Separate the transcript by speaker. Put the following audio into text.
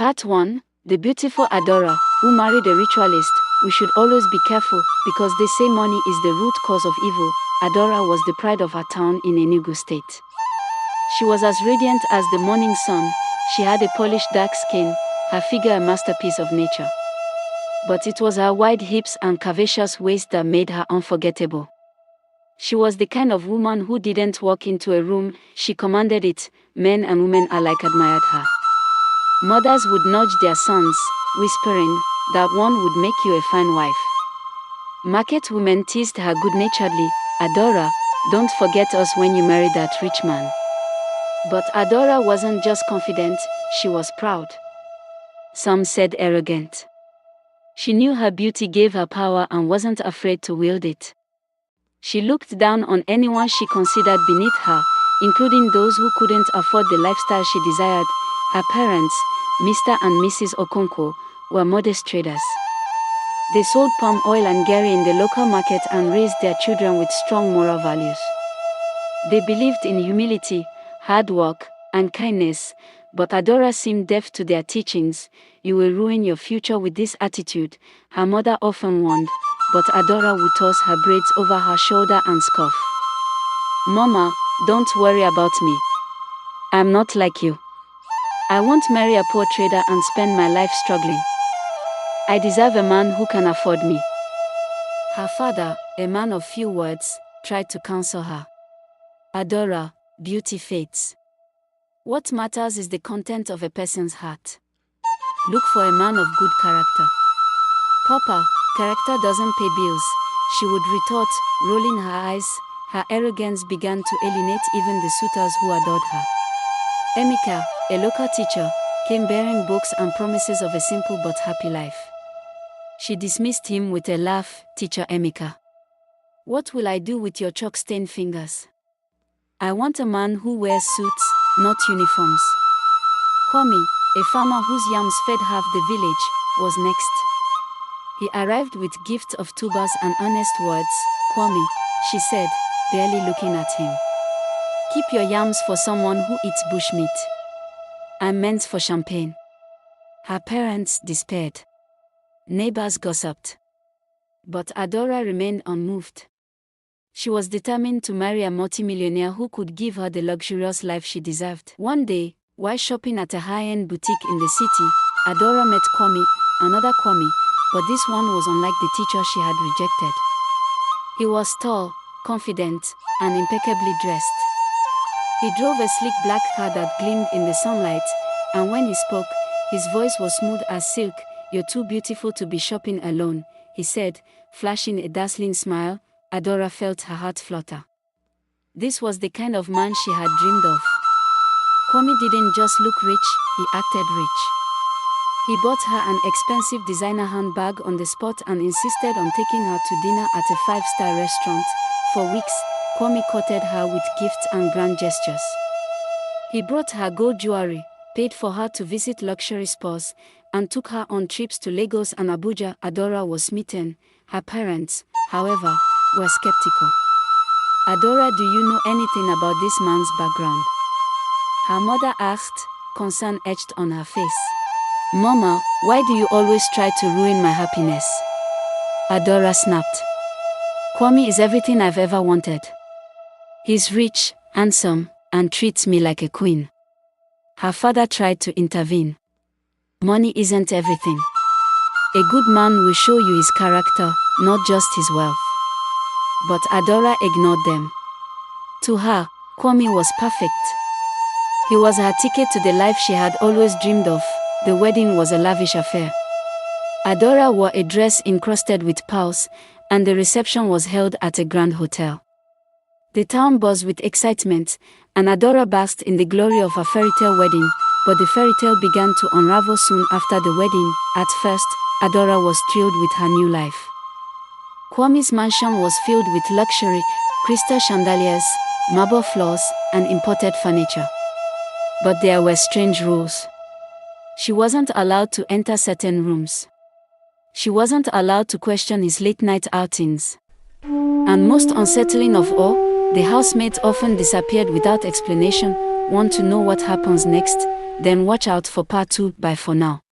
Speaker 1: Part 1. The beautiful Adora, who married a ritualist. We should always be careful, because they say money is the root cause of evil. Adora was the pride of her town in Enugu state. She was as radiant as the morning sun. She had a polished dark skin, her figure a masterpiece of nature. But it was her wide hips and curvaceous waist that made her unforgettable. She was the kind of woman who didn't walk into a room, she commanded it. Men and women alike admired her. Mothers would nudge their sons, whispering, "That one would make you a fine wife." Market women teased her good-naturedly, "Adora, don't forget us when you marry that rich man." But Adora wasn't just confident, she was proud. Some said arrogant. She knew her beauty gave her power and wasn't afraid to wield it. She looked down on anyone she considered beneath her, including those who couldn't afford the lifestyle she desired. Her parents, Mr. and Mrs. Okonkwo, were modest traders. They sold palm oil and gari in the local market and raised their children with strong moral values. They believed in humility, hard work, and kindness, but Adora seemed deaf to their teachings. "You will ruin your future with this attitude," her mother often warned, but Adora would toss her braids over her shoulder and scoff. "Mama, don't worry about me. I'm not like you. I won't marry a poor trader and spend my life struggling. I deserve a man who can afford me." Her father, a man of few words, tried to counsel her. "Adora, beauty fades. What matters is the content of a person's heart. Look for a man of good character." "Papa, character doesn't pay bills," she would retort, rolling her eyes. Her arrogance began to alienate even the suitors who adored her. Emeka, a local teacher, came bearing books and promises of a simple but happy life. She dismissed him with a laugh. "Teacher Emeka, what will I do with your chalk-stained fingers? I want a man who wears suits, not uniforms." Kwame, a farmer whose yams fed half the village, was next. He arrived with gifts of tubers and honest words. "Kwame," she said, barely looking at him, "keep your yams for someone who eats bushmeat. I'm meant for champagne." Her parents despaired. Neighbors gossiped. But Adora remained unmoved. She was determined to marry a multimillionaire who could give her the luxurious life she deserved. One day, while shopping at a high-end boutique in the city, Adora met Kwame, another Kwame, but this one was unlike the teacher she had rejected. He was tall, confident, and impeccably dressed. He drove a sleek black car that gleamed in the sunlight, and when he spoke, his voice was smooth as silk. "You're too beautiful to be shopping alone," he said, flashing a dazzling smile. Adora felt her heart flutter. This was the kind of man she had dreamed of. Kwame didn't just look rich, he acted rich. He bought her an expensive designer handbag on the spot and insisted on taking her to dinner at a 5-star restaurant. For weeks, Kwame courted her with gifts and grand gestures. He brought her gold jewelry, paid for her to visit luxury spas, and took her on trips to Lagos and Abuja. Adora was smitten. Her parents, however, were skeptical. "Adora, do you know anything about this man's background?" her mother asked, concern etched on her face. "Mama, why do you always try to ruin my happiness?" Adora snapped. "Kwame is everything I've ever wanted. He's rich, handsome, and treats me like a queen." Her father tried to intervene. "Money isn't everything. A good man will show you his character, not just his wealth." But Adora ignored them. To her, Kwame was perfect. He was her ticket to the life she had always dreamed of. The wedding was a lavish affair. Adora wore a dress encrusted with pearls, and the reception was held at a grand hotel. The town buzzed with excitement, and Adora basked in the glory of her fairy-tale wedding, but the fairy-tale began to unravel soon after the wedding. At first, Adora was thrilled with her new life. Kwame's mansion was filled with luxury, crystal chandeliers, marble floors, and imported furniture. But there were strange rules. She wasn't allowed to enter certain rooms. She wasn't allowed to question his late-night outings. And most unsettling of all, the housemates often disappeared without explanation. "Want to know what happens next?" Then watch out for part 2. Bye for now.